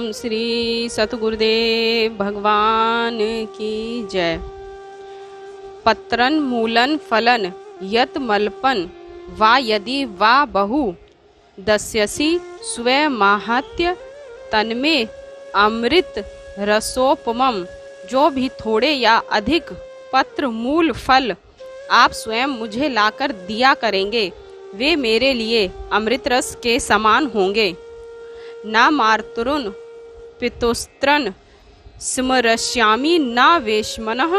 ओम श्री सतगुरुदेव भगवान की जय। पत्रन मूलन फलन यत मल्पन वा यदि वा बहु दस्यसि स्वे माहात्य तन्मे अमृत रसोपमम। जो भी थोड़े या अधिक पत्र मूल फल आप स्वयं मुझे लाकर दिया करेंगे वे मेरे लिए अमृत रस के समान होंगे। न मार्तरुन पितुस्त्रन स्मरश्यामि न वेश्मनः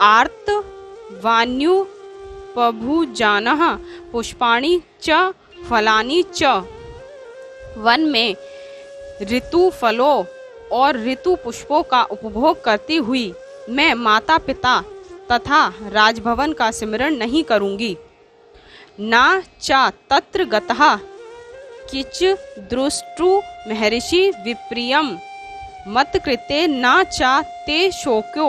आर्त वान्यु पभुजानः पुष्पाणि च फलानि च। वन में ऋतु फलों और ऋतु पुष्पों का उपभोग करती हुई मैं माता पिता तथा राजभवन का सिमरण नहीं करूंगी। ना चा तत्र गतः किच दृष्टु महर्षि विप्रियम मत कृते ना चा ते शोक्यो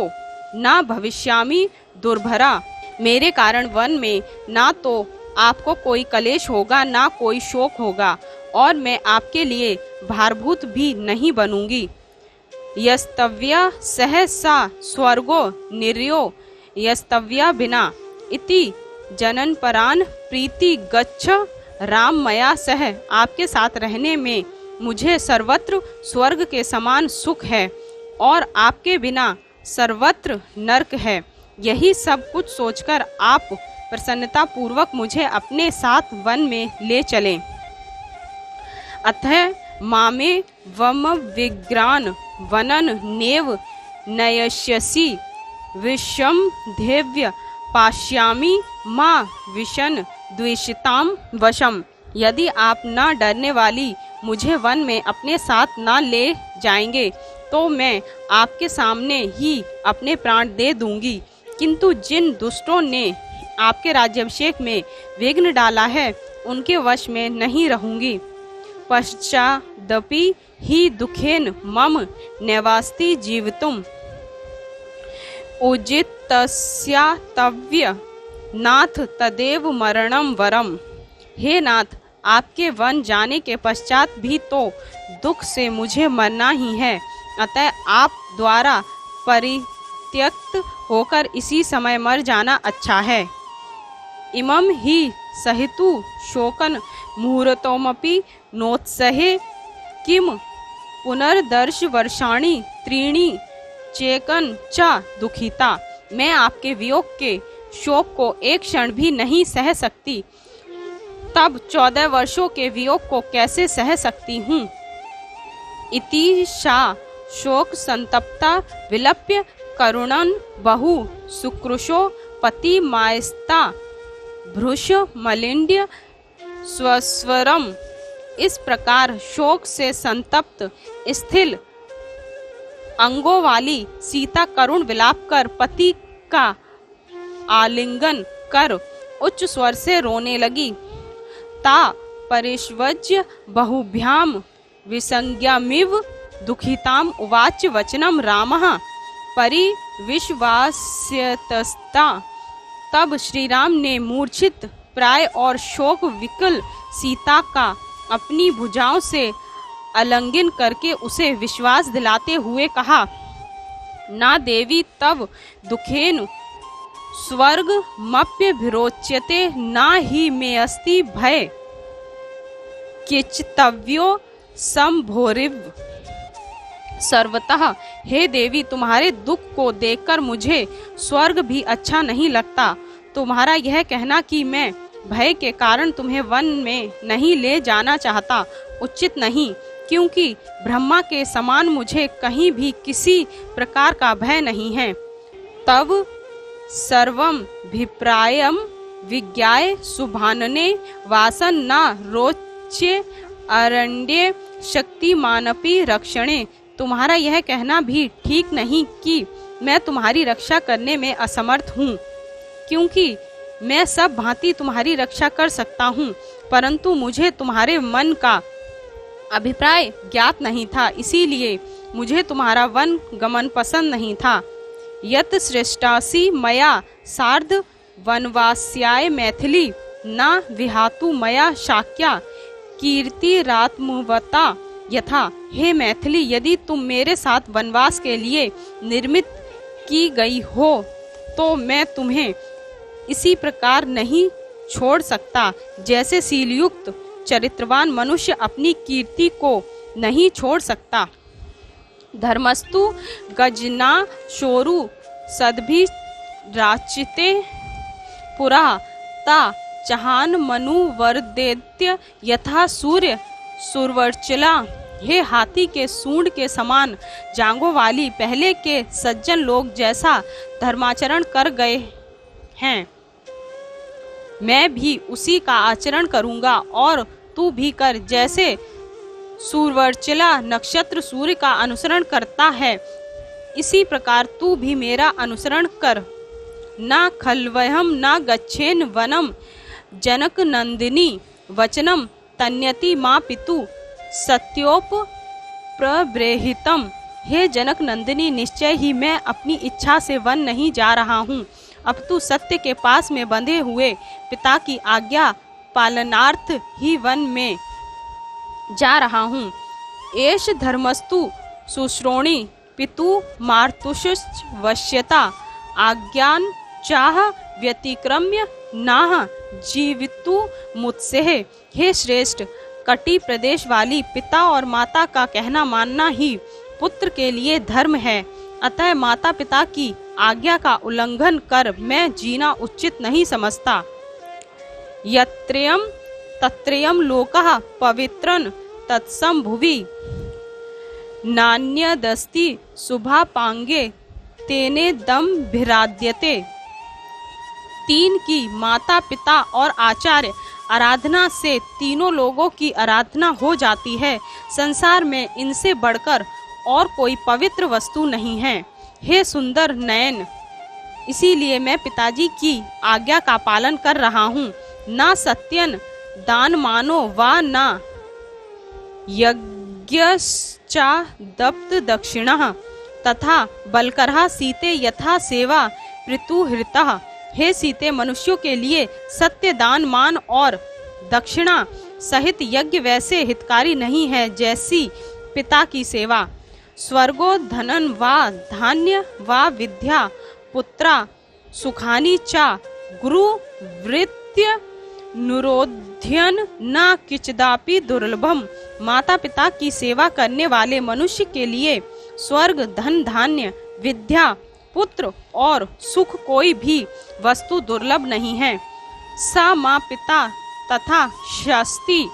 ना भविष्यामि दुर्भरा। मेरे कारण वन में ना तो आपको कोई कलेश होगा ना कोई शोक होगा और मैं आपके लिए भारभूत भी नहीं बनूंगी। यस्तव्या सहसा स्वर्गो निर्यो यस्तव्या बिना इति जनन परान प्रीति गच्छ राम मया सह। आपके साथ रहने में मुझे सर्वत्र स्वर्ग के समान सुख है और आपके बिना सर्वत्र नरक है। यही सब कुछ सोचकर आप प्रसन्नता पूर्वक मुझे अपने साथ वन में ले चलें। अतः मामे वम विग्रान वनन नेव नयस्यसि विषम देव्य पाश्यामि माँ विशन द्वेषिताम वशम। यदि आप न डरने वाली मुझे वन में अपने साथ न ले जाएंगे तो मैं आपके सामने ही अपने प्राण दे दूंगी। किंतु जिन दुष्टों ने आपके राज्याभिषेक में विघ्न डाला है उनके वश में नहीं रहूंगी। पश्चादपि ही दुखेन मम नैवास्ति जीवितुम उजितस्यातव्य नाथ तदेव मरणम वरम। हे नाथ, आपके वन जाने के पश्चात भी तो दुख से मुझे मरना ही है। अतः आप द्वारा परित्यक्त होकर इसी समय मर जाना अच्छा है। इमं ही सहितु शोकन मुहूर्तोमपि नोत्सहे किम पुनर्दर्श वर्षाणि त्रीणि चेकन च दुखिता। मैं आपके वियोग के शोक को एक क्षण भी नहीं सह सकती, तब 14 वर्षों के वियोग को कैसे सह सकती हूँ। इति सा शोक संतप्ता विलप्य करुणन बहु सुकृशो पति मायस्ता भृश मलिंड्य स्वस्वरम। इस प्रकार शोक से संतप्त स्थिर अंगों वाली सीता करुण विलाप कर पति का आलिंगन कर उच्च स्वर से रोने लगी। ता परिष्वज्य बहुभ्याम विसंज्ञामिव दुखिताम उवाच वचनम रामः परिविश्वास्यतस्ता। तब श्री राम ने मूर्छित प्राय और शोक विकल सीता का अपनी भुजाओं से आलिंगन करके उसे विश्वास दिलाते हुए कहा, ना देवी तव दुखेन स्वर्ग मप्यभिरोच्यते ना ही मे अस्ति भय किचतव्यो संभोरिव। सर्वतः हे देवी, तुम्हारे दुख को देखकर मुझे स्वर्ग भी अच्छा नहीं लगता। तुम्हारा यह कहना कि मैं भय के कारण तुम्हें वन में नहीं ले जाना चाहता उचित नहीं, क्योंकि ब्रह्मा के समान मुझे कहीं भी किसी प्रकार का भय नहीं है। तब सर्वम भिप्रायम विज्ञाय सुभानने वासन न रोच्य अरण्ये शक्तिमानपि रक्षणे। तुम्हारा यह कहना भी ठीक नहीं कि मैं तुम्हारी रक्षा करने में असमर्थ हूँ, क्योंकि मैं सब भांति तुम्हारी रक्षा कर सकता हूँ, परंतु मुझे तुम्हारे मन का अभिप्राय ज्ञात नहीं था, इसीलिए मुझे तुम्हारा वन गमन पसंद नहीं था। यत श्रेष्ठासी मया सार्ध वनवास्याय मैथिली न विहातु मया शाक्या कीर्तिरात्मवता यथा। हे मैथिली, यदि तुम मेरे साथ वनवास के लिए निर्मित की गई हो तो मैं तुम्हें इसी प्रकार नहीं छोड़ सकता जैसे शीलयुक्त चरित्रवान मनुष्य अपनी कीर्ति को नहीं छोड़ सकता। धर्मस्तु गजना शोरु सदभि राचिते पुरा ता चहान मनु वर्देत्य यथा सूर्य सुरवर्चला। हे हाथी के सूंड के समान जांघों वाली, पहले के सज्जन लोग जैसा धर्माचरण कर गए हैं, मैं भी उसी का आचरण करूंगा और तू भी कर। जैसे सूर्यवर्चला नक्षत्र सूर्य का अनुसरण करता है, इसी प्रकार तू भी मेरा अनुसरण कर। न खल्वयम न गच्छेन वनम जनक नंदिनी वचनम तन्यति माँ पितु सत्योप प्रब्रेहितम। हे जनक नंदिनी, निश्चय ही मैं अपनी इच्छा से वन नहीं जा रहा हूँ, अब तू सत्य के पास में बंधे हुए पिता की आज्ञा पालनार्थ ही वन में जा रहा हूँ। एष धर्मस्तु सुश्रोणी पितु मार्तुष्च वश्यता आज्ञान चाह व्यतिक्रम्य नाह जीवितु मुत्सेह। हे श्रेष्ठ, कटी प्रदेश वाली पिता और माता का कहना मानना ही पुत्र के लिए धर्म है, अतः माता पिता की आज्ञा का उल्लंघन कर मैं जीना उचित नहीं समझता। यत्रयम तत्रयम लोकः पवित्रन तत्सम भुवि नान्यदस्ति शुभापांगे तेने दम भिराद्यते। तीन की माता पिता और आचार्य आराधना से तीनों लोगों की आराधना हो जाती है। संसार में इनसे बढ़कर और कोई पवित्र वस्तु नहीं है। हे सुंदर नयन, इसीलिए मैं पिताजी की आज्ञा का पालन कर रहा हूँ। ना सत्यन दान मानो वा ना यज्ञश्चा दप्त दक्षिणः तथा बलकरहा सीते यथा सेवा पृतुहृतः। हे सीते, मनुष्यों के लिए सत्य दान मान और दक्षिणा सहित यज्ञ वैसे हितकारी नहीं है जैसी पिता की सेवा। स्वर्गो धनन वा धान्य वा विद्या पुत्रा सुखानी चा गुरु वृत्य नुरोध्यन न किचदापि दुर्लभम। माता पिता की सेवा करने वाले मनुष्य के लिए स्वर्ग, धन, धान्य, विद्या, पुत्र और सुख कोई भी वस्तु दुर्लभ नहीं है। सा माँ पिता तथा शास्ति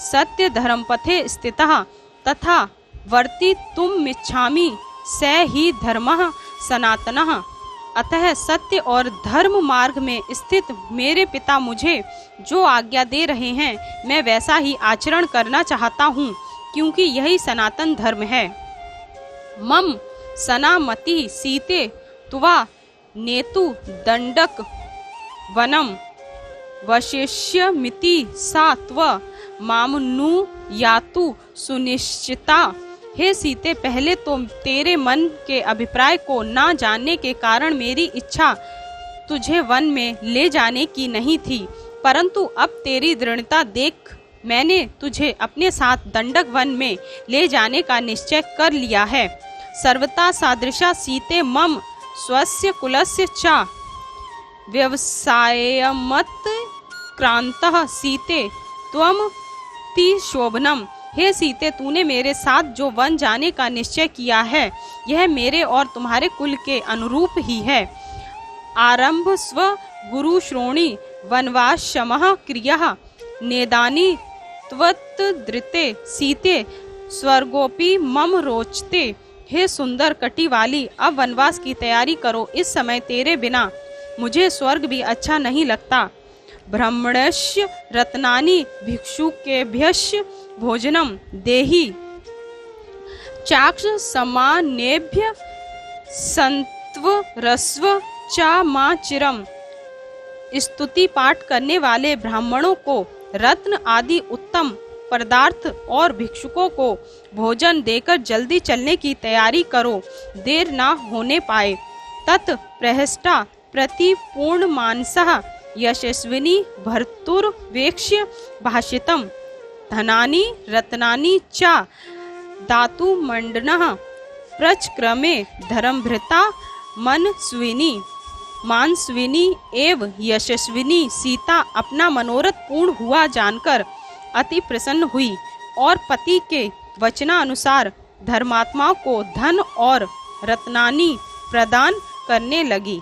सत्य धर्म पथे स्थितः तथा वर्ति तुम मिच्छामि स ही धर्मः सनातनः। अतः सत्य और धर्म मार्ग में स्थित मेरे पिता मुझे जो आज्ञा दे रहे हैं, मैं वैसा ही आचरण करना चाहता हूँ, क्योंकि यही सनातन धर्म है। मम सनामति सीते तुवा नेतु दंडक वनम वशिष्यमिति सा त्व मामनु यातु सुनिश्चिता। हे सीते, पहले तो तेरे मन के अभिप्राय को ना जानने के कारण मेरी इच्छा तुझे वन में ले जाने की नहीं थी, परंतु अब तेरी दृढ़ता देख मैंने तुझे अपने साथ दंडक वन में ले जाने का निश्चय कर लिया है। सर्वता सादृशा सीते मम स्वस्य कुलस्य च व्यवसायमत क्रांतः सीते त्वम ति शोभनम। हे सीते, तूने मेरे साथ जो वन जाने का निश्चय किया है, यह मेरे और तुम्हारे कुल के अनुरूप ही है। आरंभ स्व गुरु श्रोणी वनवासमः क्रियः नेदानी त्वत्दृते सीते स्वर्गोपि मम रोचते। हे सुंदर कटी वाली, अब वनवास की तैयारी करो। इस समय तेरे बिना मुझे स्वर्ग भी अच्छा नहीं लगता। ब्रह्मणस्य रत्नानि भिक्षुकेभ्यश्च भोजनम देहि चाक्ष समानेभ्य संत्व रस्व चा मा चिरम। स्तुति पाठ करने वाले ब्राह्मणों को रत्न आदि उत्तम पदार्थ और भिक्षुकों को भोजन देकर जल्दी चलने की तैयारी करो, देर ना होने पाए। तत् प्रहष्टा प्रति पूर्ण मानसः यशस्विनी भर्तुर्वेक्ष्य भाषितम धनानि रत्नानि च दातु मंडनः प्रचक्रमे धर्मभृता मनस्विनी मानस्विनी एव यशस्विनी। सीता अपना मनोरथ पूर्ण हुआ जानकर अति प्रसन्न हुई और पति के वचनानुसार धर्मात्मा को धन और रत्नानी प्रदान करने लगी।